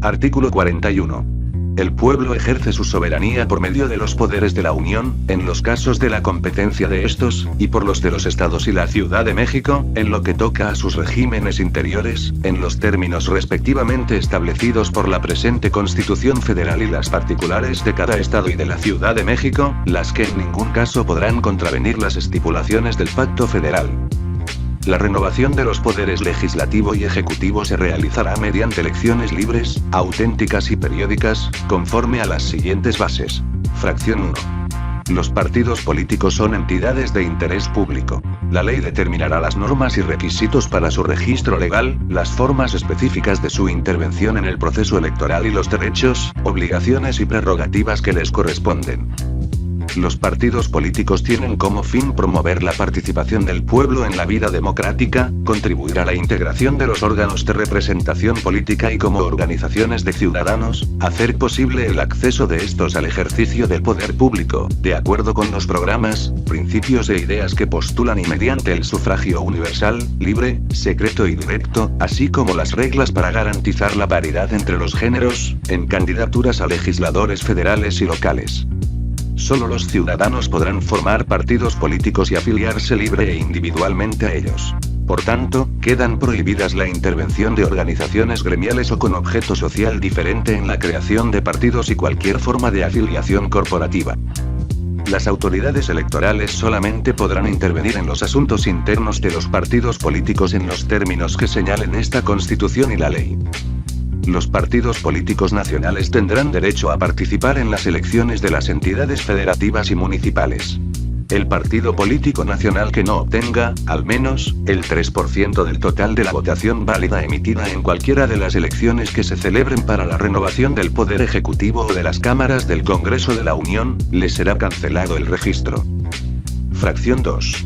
Artículo 41. El pueblo ejerce su soberanía por medio de los poderes de la Unión, en los casos de la competencia de estos, y por los de los Estados y la Ciudad de México, en lo que toca a sus regímenes interiores, en los términos respectivamente establecidos por la presente Constitución Federal y las particulares de cada Estado y de la Ciudad de México, las que en ningún caso podrán contravenir las estipulaciones del Pacto Federal. La renovación de los poderes legislativo y ejecutivo se realizará mediante elecciones libres, auténticas y periódicas, conforme a las siguientes bases. Fracción 1. Los partidos políticos son entidades de interés público. La ley determinará las normas y requisitos para su registro legal, las formas específicas de su intervención en el proceso electoral y los derechos, obligaciones y prerrogativas que les corresponden. Los partidos políticos tienen como fin promover la participación del pueblo en la vida democrática, contribuir a la integración de los órganos de representación política y como organizaciones de ciudadanos, hacer posible el acceso de estos al ejercicio del poder público, de acuerdo con los programas, principios e ideas que postulan y mediante el sufragio universal, libre, secreto y directo, así como las reglas para garantizar la paridad entre los géneros, en candidaturas a legisladores federales y locales. Solo los ciudadanos podrán formar partidos políticos y afiliarse libre e individualmente a ellos. Por tanto, quedan prohibidas la intervención de organizaciones gremiales o con objeto social diferente en la creación de partidos y cualquier forma de afiliación corporativa. Las autoridades electorales solamente podrán intervenir en los asuntos internos de los partidos políticos en los términos que señalen esta Constitución y la ley. Los partidos políticos nacionales tendrán derecho a participar en las elecciones de las entidades federativas y municipales. El partido político nacional que no obtenga, al menos, el 3% del total de la votación válida emitida en cualquiera de las elecciones que se celebren para la renovación del Poder Ejecutivo o de las cámaras del Congreso de la Unión, le será cancelado el registro. Fracción 2.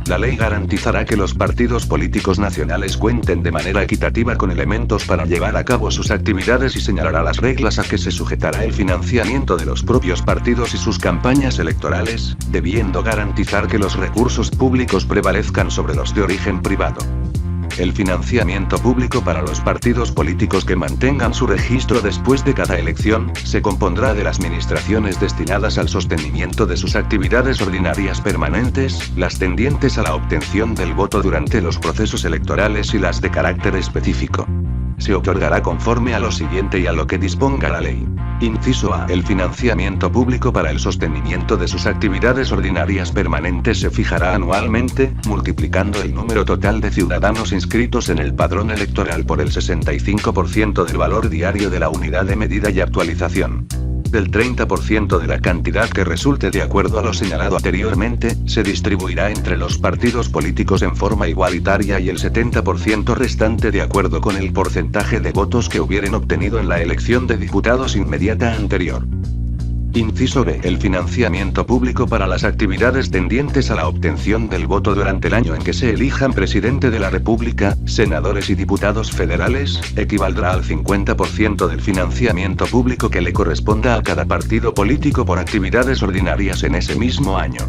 La ley garantizará que los partidos políticos nacionales cuenten de manera equitativa con elementos para llevar a cabo sus actividades y señalará las reglas a que se sujetará el financiamiento de los propios partidos y sus campañas electorales, debiendo garantizar que los recursos públicos prevalezcan sobre los de origen privado. El financiamiento público para los partidos políticos que mantengan su registro después de cada elección, se compondrá de las administraciones destinadas al sostenimiento de sus actividades ordinarias permanentes, las tendientes a la obtención del voto durante los procesos electorales y las de carácter específico. Se otorgará conforme a lo siguiente y a lo que disponga la ley. Inciso A. El financiamiento público para el sostenimiento de sus actividades ordinarias permanentes se fijará anualmente, multiplicando el número total de ciudadanos inscritos en el padrón electoral por el 65% del valor diario de la unidad de medida y actualización. Del 30% de la cantidad que resulte de acuerdo a lo señalado anteriormente, se distribuirá entre los partidos políticos en forma igualitaria y el 70% restante de acuerdo con el porcentaje de votos que hubieren obtenido en la elección de diputados inmediata anterior. Inciso B. El financiamiento público para las actividades tendientes a la obtención del voto durante el año en que se elijan presidente de la República, senadores y diputados federales, equivaldrá al 50% del financiamiento público que le corresponda a cada partido político por actividades ordinarias en ese mismo año.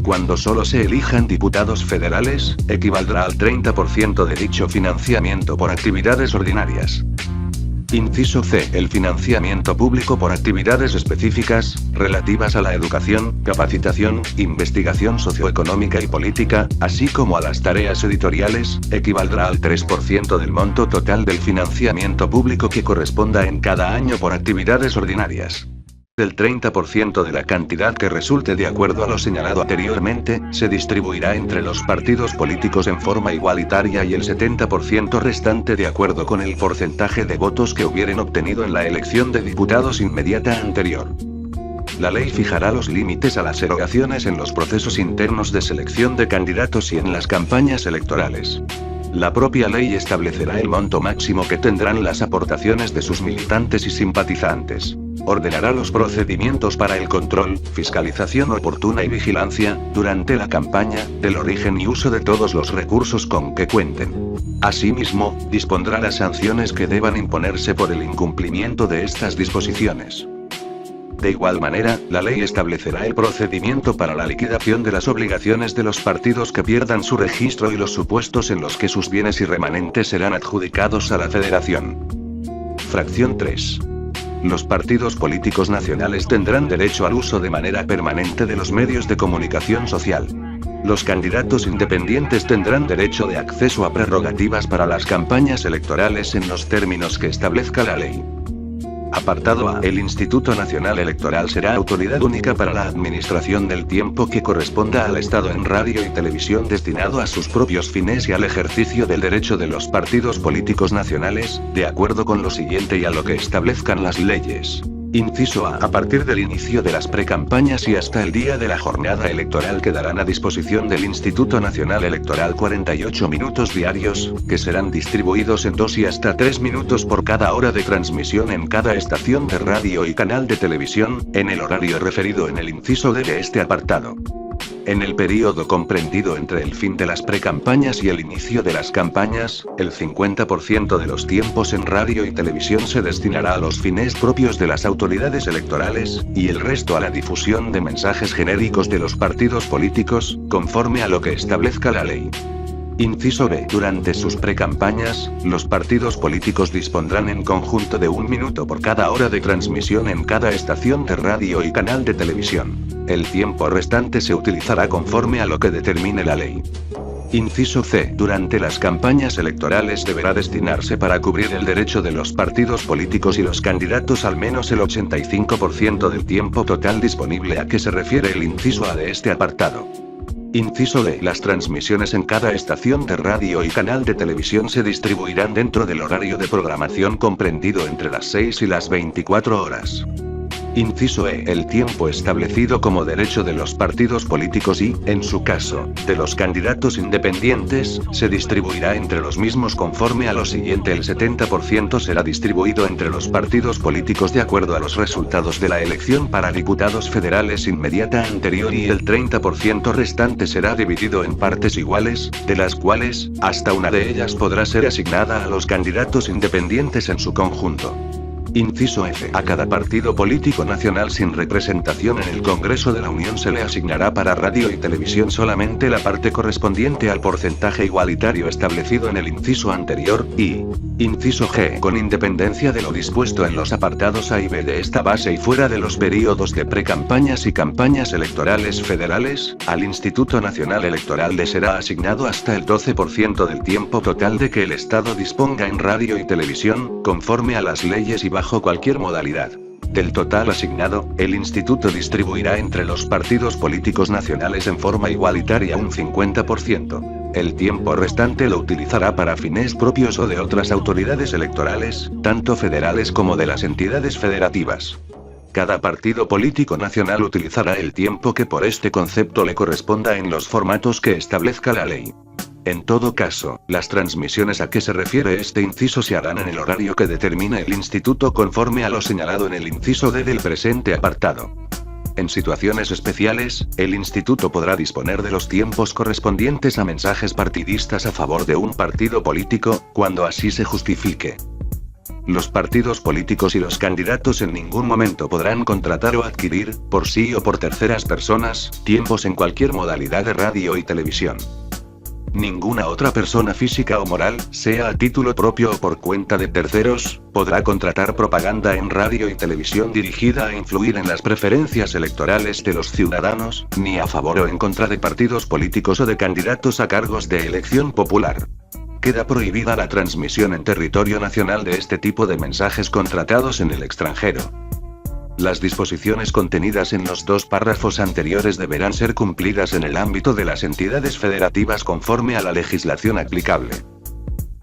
Cuando solo se elijan diputados federales, equivaldrá al 30% de dicho financiamiento por actividades ordinarias. Inciso C. El financiamiento público por actividades específicas, relativas a la educación, capacitación, investigación socioeconómica y política, así como a las tareas editoriales, equivaldrá al 3% del monto total del financiamiento público que corresponda en cada año por actividades ordinarias. El 30% de la cantidad que resulte de acuerdo a lo señalado anteriormente, se distribuirá entre los partidos políticos en forma igualitaria y el 70% restante de acuerdo con el porcentaje de votos que hubieren obtenido en la elección de diputados inmediata anterior. La ley fijará los límites a las erogaciones en los procesos internos de selección de candidatos y en las campañas electorales. La propia ley establecerá el monto máximo que tendrán las aportaciones de sus militantes y simpatizantes. Ordenará los procedimientos para el control, fiscalización oportuna y vigilancia, durante la campaña, del origen y uso de todos los recursos con que cuenten. Asimismo, dispondrá las sanciones que deban imponerse por el incumplimiento de estas disposiciones. De igual manera, la ley establecerá el procedimiento para la liquidación de las obligaciones de los partidos que pierdan su registro y los supuestos en los que sus bienes y remanentes serán adjudicados a la Federación. Fracción 3. Los partidos políticos nacionales tendrán derecho al uso de manera permanente de los medios de comunicación social. Los candidatos independientes tendrán derecho de acceso a prerrogativas para las campañas electorales en los términos que establezca la ley. Apartado A. El Instituto Nacional Electoral será autoridad única para la administración del tiempo que corresponda al Estado en radio y televisión destinado a sus propios fines y al ejercicio del derecho de los partidos políticos nacionales, de acuerdo con lo siguiente y a lo que establezcan las leyes. Inciso A. A partir del inicio de las precampañas y hasta el día de la jornada electoral quedarán a disposición del Instituto Nacional Electoral 48 minutos diarios, que serán distribuidos en 2 y hasta 3 minutos por cada hora de transmisión en cada estación de radio y canal de televisión, en el horario referido en el inciso D de este apartado. En el período comprendido entre el fin de las precampañas y el inicio de las campañas, el 50% de los tiempos en radio y televisión se destinará a los fines propios de las autoridades electorales, y el resto a la difusión de mensajes genéricos de los partidos políticos, conforme a lo que establezca la ley. Inciso B. Durante sus precampañas, los partidos políticos dispondrán en conjunto de 1 minuto por cada hora de transmisión en cada estación de radio y canal de televisión. El tiempo restante se utilizará conforme a lo que determine la ley. Inciso C. Durante las campañas electorales deberá destinarse para cubrir el derecho de los partidos políticos y los candidatos al menos el 85% del tiempo total disponible a que se refiere el inciso A de este apartado. Inciso D. Las transmisiones en cada estación de radio y canal de televisión se distribuirán dentro del horario de programación comprendido entre las 6 y las 24 horas. Inciso E. El tiempo establecido como derecho de los partidos políticos y, en su caso, de los candidatos independientes, se distribuirá entre los mismos conforme a lo siguiente: el 70% será distribuido entre los partidos políticos de acuerdo a los resultados de la elección para diputados federales inmediata anterior y el 30% restante será dividido en partes iguales, de las cuales, hasta una de ellas podrá ser asignada a los candidatos independientes en su conjunto. Inciso F. A cada partido político nacional sin representación en el Congreso de la Unión se le asignará para radio y televisión solamente la parte correspondiente al porcentaje igualitario establecido en el inciso anterior, y inciso G. Con independencia de lo dispuesto en los apartados A y B de esta base y fuera de los períodos de precampañas y campañas electorales federales, al Instituto Nacional Electoral le será asignado hasta el 12% del tiempo total de que el Estado disponga en radio y televisión, conforme a las leyes y bajo cualquier modalidad. Del total asignado, el instituto distribuirá entre los partidos políticos nacionales en forma igualitaria un 50%. El tiempo restante lo utilizará para fines propios o de otras autoridades electorales, tanto federales como de las entidades federativas. Cada partido político nacional utilizará el tiempo que por este concepto le corresponda en los formatos que establezca la ley. En todo caso, las transmisiones a que se refiere este inciso se harán en el horario que determine el instituto conforme a lo señalado en el inciso D del presente apartado. En situaciones especiales, el instituto podrá disponer de los tiempos correspondientes a mensajes partidistas a favor de un partido político, cuando así se justifique. Los partidos políticos y los candidatos en ningún momento podrán contratar o adquirir, por sí o por terceras personas, tiempos en cualquier modalidad de radio y televisión. Ninguna otra persona física o moral, sea a título propio o por cuenta de terceros, podrá contratar propaganda en radio y televisión dirigida a influir en las preferencias electorales de los ciudadanos, ni a favor o en contra de partidos políticos o de candidatos a cargos de elección popular. Queda prohibida la transmisión en territorio nacional de este tipo de mensajes contratados en el extranjero. Las disposiciones contenidas en los 2 párrafos anteriores deberán ser cumplidas en el ámbito de las entidades federativas conforme a la legislación aplicable.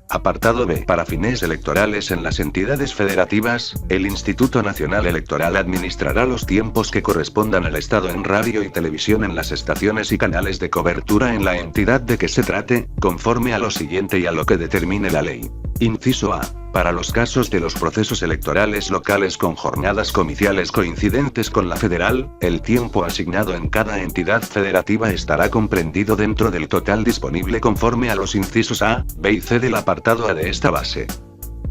Apartado B. Para fines electorales en las entidades federativas, el Instituto Nacional Electoral administrará los tiempos que correspondan al Estado en radio y televisión en las estaciones y canales de cobertura en la entidad de que se trate, conforme a lo siguiente y a lo que determine la ley. Inciso A. Para los casos de los procesos electorales locales con jornadas comiciales coincidentes con la federal, el tiempo asignado en cada entidad federativa estará comprendido dentro del total disponible conforme a los incisos A, B y C del apartado A de esta base.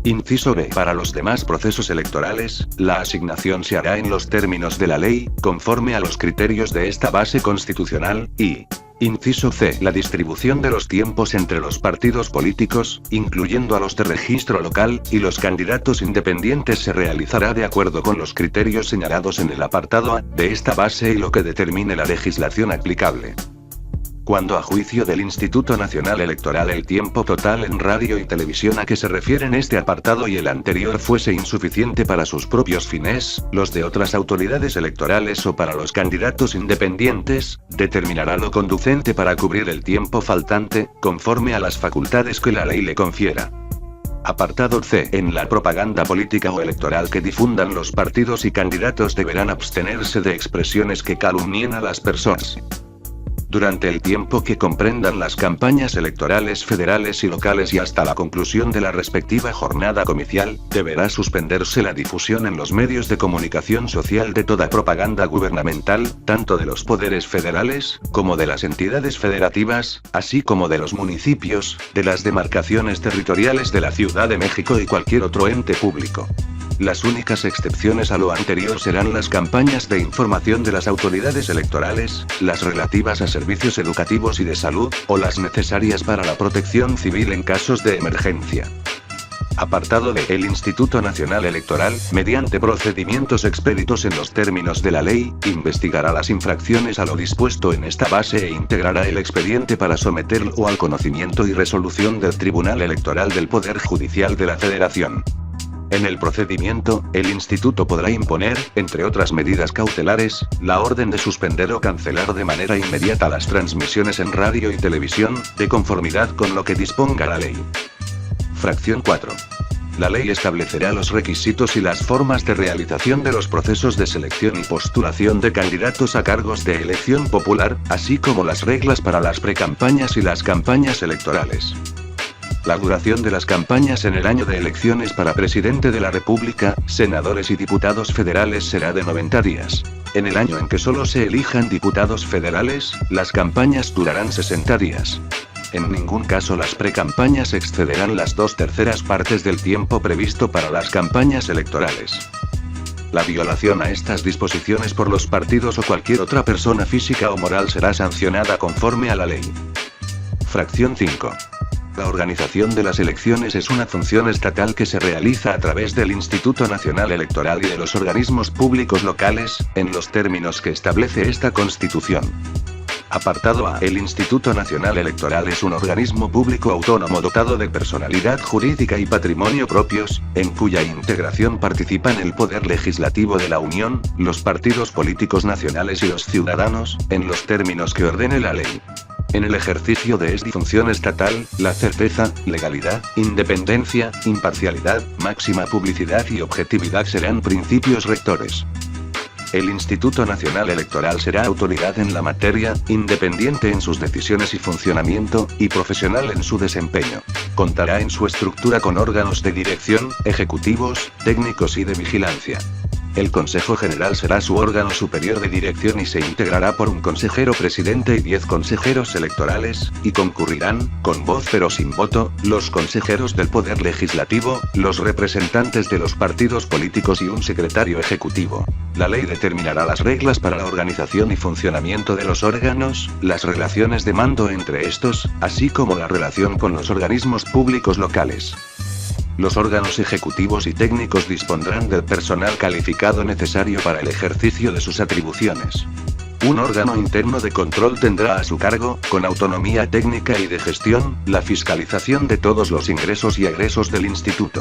Inciso B. Para los demás procesos electorales, la asignación se hará en los términos de la ley, conforme a los criterios de esta base constitucional, y Inciso C. La distribución de los tiempos entre los partidos políticos, incluyendo a los de registro local, y los candidatos independientes se realizará de acuerdo con los criterios señalados en el apartado A de esta base y lo que determine la legislación aplicable. Cuando a juicio del Instituto Nacional Electoral el tiempo total en radio y televisión a que se refieren este apartado y el anterior fuese insuficiente para sus propios fines, los de otras autoridades electorales o para los candidatos independientes, determinará lo conducente para cubrir el tiempo faltante, conforme a las facultades que la ley le confiera. Apartado C. En la propaganda política o electoral que difundan los partidos y candidatos deberán abstenerse de expresiones que calumnien a las personas. Durante el tiempo que comprendan las campañas electorales federales y locales y hasta la conclusión de la respectiva jornada comicial, deberá suspenderse la difusión en los medios de comunicación social de toda propaganda gubernamental, tanto de los poderes federales, como de las entidades federativas, así como de los municipios, de las demarcaciones territoriales de la Ciudad de México y cualquier otro ente público. Las únicas excepciones a lo anterior serán las campañas de información de las autoridades electorales, las relativas a servicios educativos y de salud, o las necesarias para la protección civil en casos de emergencia. Apartado D. El Instituto Nacional Electoral, mediante procedimientos expeditos en los términos de la ley, investigará las infracciones a lo dispuesto en esta base e integrará el expediente para someterlo al conocimiento y resolución del Tribunal Electoral del Poder Judicial de la Federación. En el procedimiento, el instituto podrá imponer, entre otras medidas cautelares, la orden de suspender o cancelar de manera inmediata las transmisiones en radio y televisión, de conformidad con lo que disponga la ley. Fracción 4. La ley establecerá los requisitos y las formas de realización de los procesos de selección y postulación de candidatos a cargos de elección popular, así como las reglas para las precampañas y las campañas electorales. La duración de las campañas en el año de elecciones para presidente de la República, senadores y diputados federales será de 90 días. En el año en que solo se elijan diputados federales, las campañas durarán 60 días. En ningún caso las precampañas excederán las 2/3 partes del tiempo previsto para las campañas electorales. La violación a estas disposiciones por los partidos o cualquier otra persona física o moral será sancionada conforme a la ley. Fracción 5. La organización de las elecciones es una función estatal que se realiza a través del Instituto Nacional Electoral y de los organismos públicos locales, en los términos que establece esta Constitución. Apartado A. El Instituto Nacional Electoral es un organismo público autónomo dotado de personalidad jurídica y patrimonio propios, en cuya integración participan el Poder Legislativo de la Unión, los partidos políticos nacionales y los ciudadanos, en los términos que ordene la ley. En el ejercicio de esta función estatal, la certeza, legalidad, independencia, imparcialidad, máxima publicidad y objetividad serán principios rectores. El Instituto Nacional Electoral será autoridad en la materia, independiente en sus decisiones y funcionamiento, y profesional en su desempeño. Contará en su estructura con órganos de dirección, ejecutivos, técnicos y de vigilancia. El Consejo General será su órgano superior de dirección y se integrará por un consejero presidente y 10 consejeros electorales, y concurrirán, con voz pero sin voto, los consejeros del Poder Legislativo, los representantes de los partidos políticos y un secretario ejecutivo. La ley determinará las reglas para la organización y funcionamiento de los órganos, las relaciones de mando entre estos, así como la relación con los organismos públicos locales. Los órganos ejecutivos y técnicos dispondrán del personal calificado necesario para el ejercicio de sus atribuciones. Un órgano interno de control tendrá a su cargo, con autonomía técnica y de gestión, la fiscalización de todos los ingresos y egresos del instituto.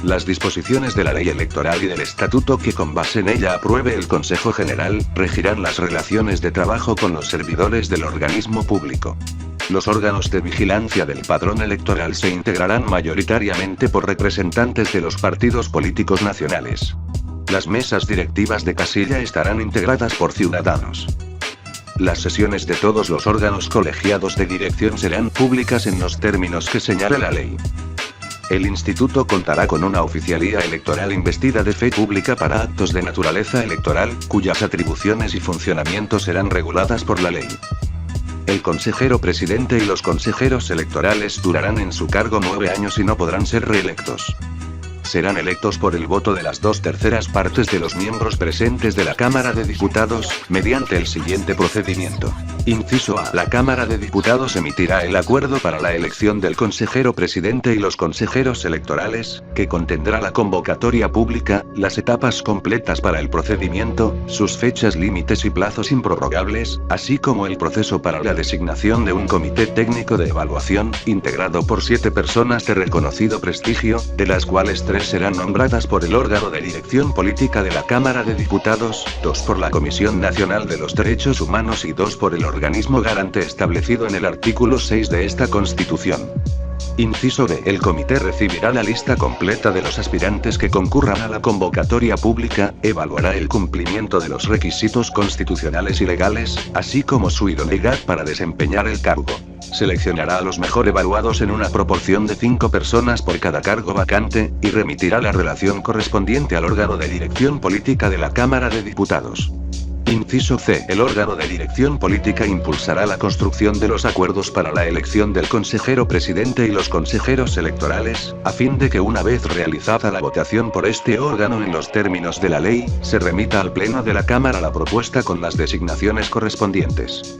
Las disposiciones de la ley electoral y del estatuto que con base en ella apruebe el Consejo General, regirán las relaciones de trabajo con los servidores del organismo público. Los órganos de vigilancia del padrón electoral se integrarán mayoritariamente por representantes de los partidos políticos nacionales. Las mesas directivas de casilla estarán integradas por ciudadanos. Las sesiones de todos los órganos colegiados de dirección serán públicas en los términos que señala la ley. El instituto contará con una oficialía electoral investida de fe pública para actos de naturaleza electoral, cuyas atribuciones y funcionamiento serán reguladas por la ley. El consejero presidente y los consejeros electorales durarán en su cargo 9 años y no podrán ser reelectos. Serán electos por el voto de las 2/3 partes de los miembros presentes de la Cámara de Diputados, mediante el siguiente procedimiento. Inciso A. La Cámara de Diputados emitirá el acuerdo para la elección del consejero presidente y los consejeros electorales, que contendrá la convocatoria pública, las etapas completas para el procedimiento, sus fechas límites y plazos improrrogables, así como el proceso para la designación de un comité técnico de evaluación, integrado por 7 personas de reconocido prestigio, de las cuales 3 serán nombradas por el órgano de dirección política de la Cámara de Diputados, 2 por la Comisión Nacional de los Derechos Humanos y 2 por el organismo garante establecido en el artículo 6 de esta Constitución. Inciso B. El comité recibirá la lista completa de los aspirantes que concurran a la convocatoria pública, evaluará el cumplimiento de los requisitos constitucionales y legales, así como su idoneidad para desempeñar el cargo. Seleccionará a los mejor evaluados en una proporción de 5 personas por cada cargo vacante, y remitirá la relación correspondiente al órgano de dirección política de la Cámara de Diputados. Inciso C. El órgano de dirección política impulsará la construcción de los acuerdos para la elección del consejero presidente y los consejeros electorales, a fin de que una vez realizada la votación por este órgano en los términos de la ley, se remita al Pleno de la Cámara la propuesta con las designaciones correspondientes.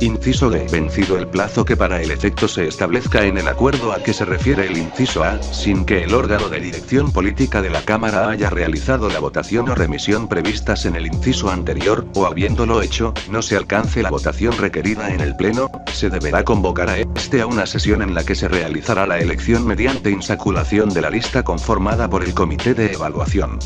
Inciso D. Vencido el plazo que para el efecto se establezca en el acuerdo a que se refiere el inciso A, sin que el órgano de dirección política de la Cámara haya realizado la votación o remisión previstas en el inciso anterior, o habiéndolo hecho, no se alcance la votación requerida en el Pleno, se deberá convocar a este a una sesión en la que se realizará la elección mediante insaculación de la lista conformada por el Comité de Evaluación.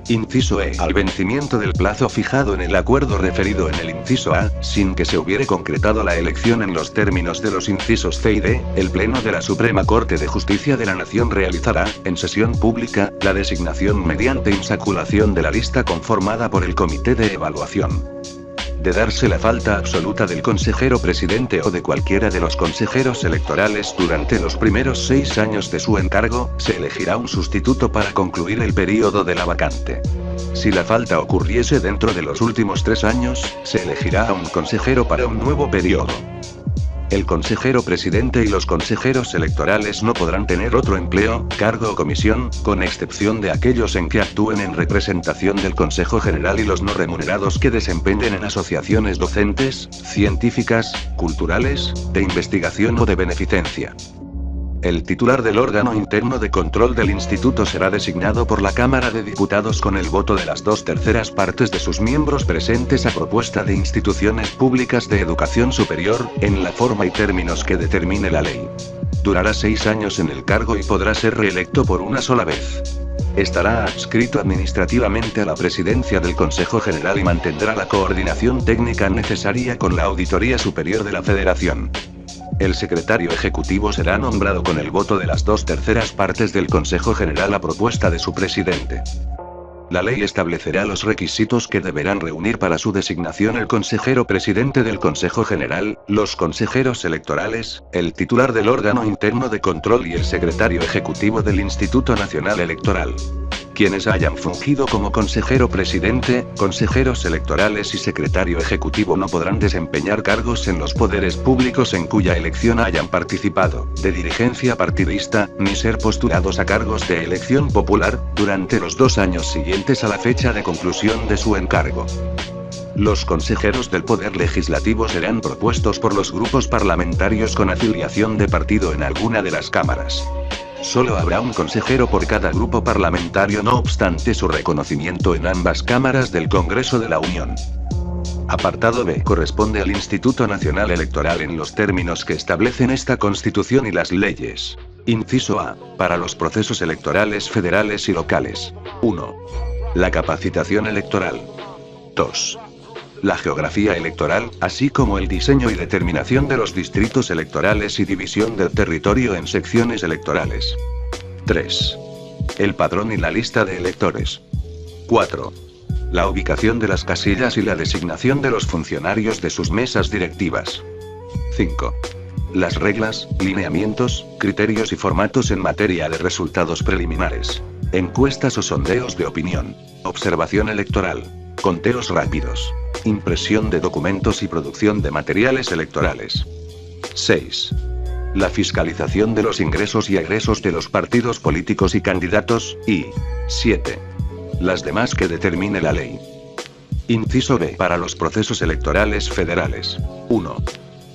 Inciso E. Al vencimiento del plazo fijado en el acuerdo referido en el inciso A, sin que se hubiere concretado la elección en los términos de los incisos C y D, el Pleno de la Suprema Corte de Justicia de la Nación realizará, en sesión pública, la designación mediante insaculación de la lista conformada por el Comité de Evaluación. De darse la falta absoluta del consejero presidente o de cualquiera de los consejeros electorales durante los primeros 6 años de su encargo, se elegirá un sustituto para concluir el período de la vacante. Si la falta ocurriese dentro de los últimos 3 años, se elegirá a un consejero para un nuevo periodo. El consejero presidente y los consejeros electorales no podrán tener otro empleo, cargo o comisión, con excepción de aquellos en que actúen en representación del Consejo General y los no remunerados que desempeñen en asociaciones docentes, científicas, culturales, de investigación o de beneficencia. El titular del órgano interno de control del instituto será designado por la Cámara de Diputados con el voto de las 2/3 partes de sus miembros presentes a propuesta de instituciones públicas de educación superior, en la forma y términos que determine la ley. Durará 6 años en el cargo y podrá ser reelecto por una sola vez. Estará adscrito administrativamente a la presidencia del Consejo General y mantendrá la coordinación técnica necesaria con la Auditoría Superior de la Federación. El secretario ejecutivo será nombrado con el voto de las 2/3 partes del Consejo General a propuesta de su presidente. La ley establecerá los requisitos que deberán reunir para su designación el consejero presidente del Consejo General, los consejeros electorales, el titular del órgano interno de control y el secretario ejecutivo del Instituto Nacional Electoral. Quienes hayan fungido como consejero presidente, consejeros electorales y secretario ejecutivo no podrán desempeñar cargos en los poderes públicos en cuya elección hayan participado, de dirigencia partidista, ni ser postulados a cargos de elección popular, durante los 2 años siguientes a la fecha de conclusión de su encargo. Los consejeros del Poder Legislativo serán propuestos por los grupos parlamentarios con afiliación de partido en alguna de las cámaras. Solo habrá un consejero por cada grupo parlamentario, no obstante su reconocimiento en ambas cámaras del Congreso de la Unión. Apartado B. Corresponde al Instituto Nacional Electoral en los términos que establecen esta Constitución y las leyes. Inciso A. Para los procesos electorales federales y locales. 1. La capacitación electoral. 2. La geografía electoral, así como el diseño y determinación de los distritos electorales y división del territorio en secciones electorales. 3. El padrón y la lista de electores. 4. La ubicación de las casillas y la designación de los funcionarios de sus mesas directivas. 5. Las reglas, lineamientos, criterios y formatos en materia de resultados preliminares. Encuestas o sondeos de opinión. Observación electoral. Conteos rápidos. Impresión de documentos y producción de materiales electorales. 6. La fiscalización de los ingresos y egresos de los partidos políticos y candidatos, y 7. Las demás que determine la ley. Inciso B. Para los procesos electorales federales. 1.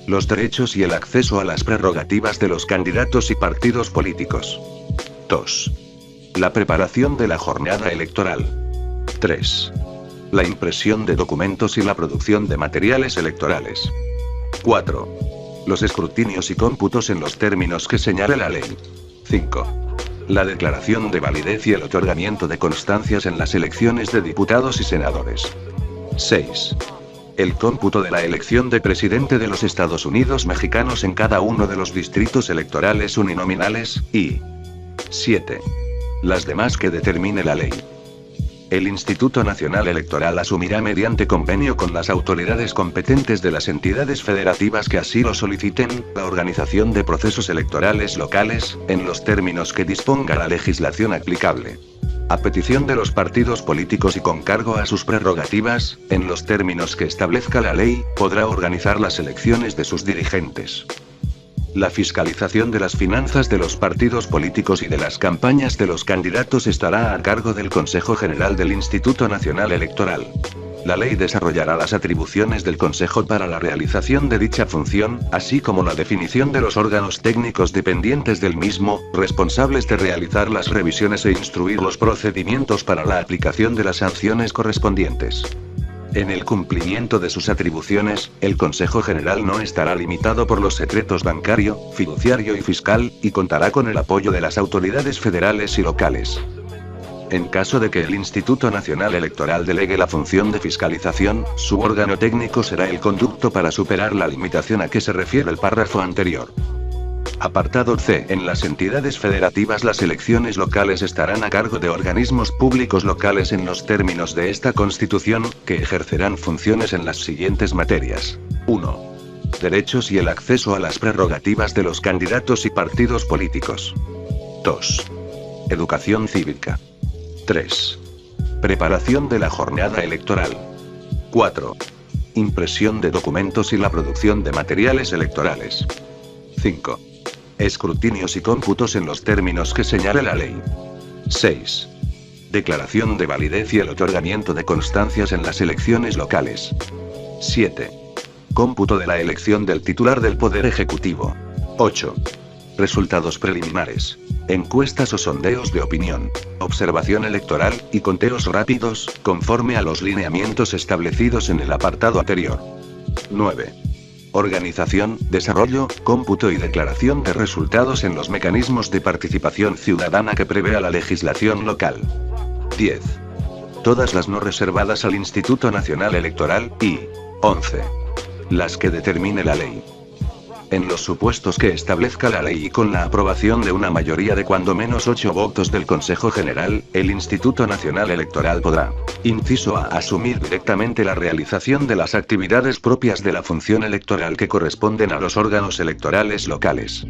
Los derechos y el acceso a las prerrogativas de los candidatos y partidos políticos. 2. La preparación de la jornada electoral. 3. La impresión de documentos y la producción de materiales electorales. 4. Los escrutinios y cómputos en los términos que señale la ley. 5. La declaración de validez y el otorgamiento de constancias en las elecciones de diputados y senadores. 6. El cómputo de la elección de presidente de los Estados Unidos mexicanos en cada uno de los distritos electorales uninominales, y 7. Las demás que determine la ley. El Instituto Nacional Electoral asumirá mediante convenio con las autoridades competentes de las entidades federativas que así lo soliciten, la organización de procesos electorales locales, en los términos que disponga la legislación aplicable. A petición de los partidos políticos y con cargo a sus prerrogativas, en los términos que establezca la ley, podrá organizar las elecciones de sus dirigentes. La fiscalización de las finanzas de los partidos políticos y de las campañas de los candidatos estará a cargo del Consejo General del Instituto Nacional Electoral. La ley desarrollará las atribuciones del Consejo para la realización de dicha función, así como la definición de los órganos técnicos dependientes del mismo, responsables de realizar las revisiones e instruir los procedimientos para la aplicación de las sanciones correspondientes. En el cumplimiento de sus atribuciones, el Consejo General no estará limitado por los secretos bancario, fiduciario y fiscal, y contará con el apoyo de las autoridades federales y locales. En caso de que el Instituto Nacional Electoral delegue la función de fiscalización, su órgano técnico será el conducto para superar la limitación a que se refiere el párrafo anterior. Apartado C. En las entidades federativas las elecciones locales estarán a cargo de organismos públicos locales en los términos de esta Constitución, que ejercerán funciones en las siguientes materias. 1. Derechos y el acceso a las prerrogativas de los candidatos y partidos políticos. 2. Educación cívica. 3. Preparación de la jornada electoral. 4. Impresión de documentos y la producción de materiales electorales. 5. Escrutinios y cómputos en los términos que señale la ley. 6. Declaración de validez y el otorgamiento de constancias en las elecciones locales. 7. Cómputo de la elección del titular del Poder Ejecutivo. 8. Resultados preliminares. Encuestas o sondeos de opinión, observación electoral, y conteos rápidos, conforme a los lineamientos establecidos en el apartado anterior. 9. Organización, desarrollo, cómputo y declaración de resultados en los mecanismos de participación ciudadana que prevea la legislación local. 10. Todas las no reservadas al Instituto Nacional Electoral, y 11. Las que determine la ley. En los supuestos que establezca la ley y con la aprobación de una mayoría de cuando menos 8 votos del Consejo General, el Instituto Nacional Electoral podrá, inciso A, asumir directamente la realización de las actividades propias de la función electoral que corresponden a los órganos electorales locales.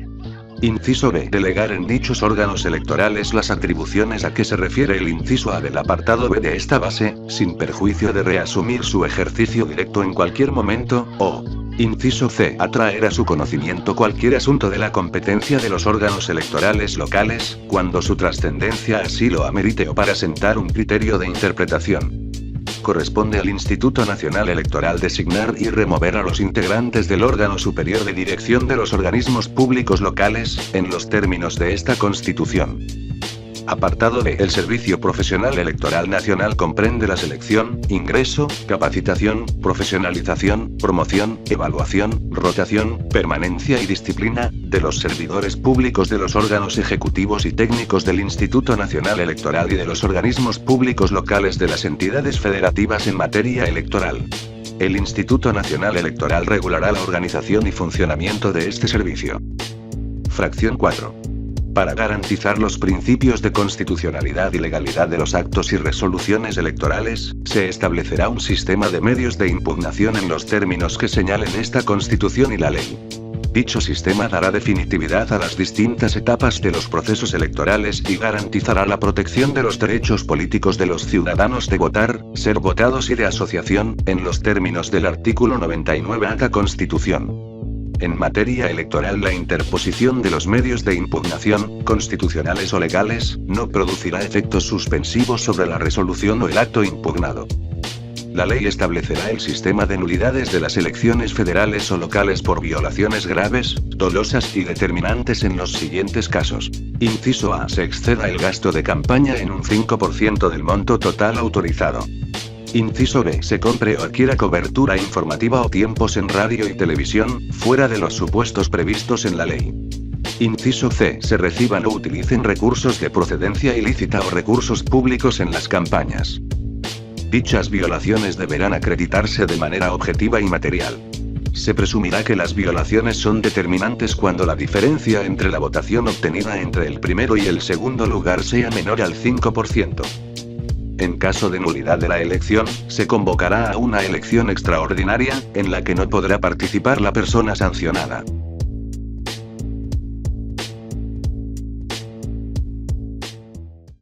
Inciso B. Delegar en dichos órganos electorales las atribuciones a que se refiere el inciso A del apartado B de esta base, sin perjuicio de reasumir su ejercicio directo en cualquier momento, o inciso C. Atraer a su conocimiento cualquier asunto de la competencia de los órganos electorales locales, cuando su trascendencia así lo amerite o para sentar un criterio de interpretación. Corresponde al Instituto Nacional Electoral designar y remover a los integrantes del órgano superior de dirección de los organismos públicos locales, en los términos de esta Constitución. Apartado D. El Servicio Profesional Electoral Nacional comprende la selección, ingreso, capacitación, profesionalización, promoción, evaluación, rotación, permanencia y disciplina, de los servidores públicos de los órganos ejecutivos y técnicos del Instituto Nacional Electoral y de los organismos públicos locales de las entidades federativas en materia electoral. El Instituto Nacional Electoral regulará la organización y funcionamiento de este servicio. Fracción 4. Para garantizar los principios de constitucionalidad y legalidad de los actos y resoluciones electorales, se establecerá un sistema de medios de impugnación en los términos que señalen esta Constitución y la ley. Dicho sistema dará definitividad a las distintas etapas de los procesos electorales y garantizará la protección de los derechos políticos de los ciudadanos de votar, ser votados y de asociación, en los términos del artículo 99 de la Constitución. En materia electoral, la interposición de los medios de impugnación, constitucionales o legales, no producirá efectos suspensivos sobre la resolución o el acto impugnado. La ley establecerá el sistema de nulidades de las elecciones federales o locales por violaciones graves, dolosas y determinantes en los siguientes casos. Inciso A. Se exceda el gasto de campaña en un 5% del monto total autorizado. Inciso B. Se compre o adquiera cobertura informativa o tiempos en radio y televisión, fuera de los supuestos previstos en la ley. Inciso C. Se reciban o utilicen recursos de procedencia ilícita o recursos públicos en las campañas. Dichas violaciones deberán acreditarse de manera objetiva y material. Se presumirá que las violaciones son determinantes cuando la diferencia entre la votación obtenida entre el primero y el segundo lugar sea menor al 5%. En caso de nulidad de la elección, se convocará a una elección extraordinaria, en la que no podrá participar la persona sancionada.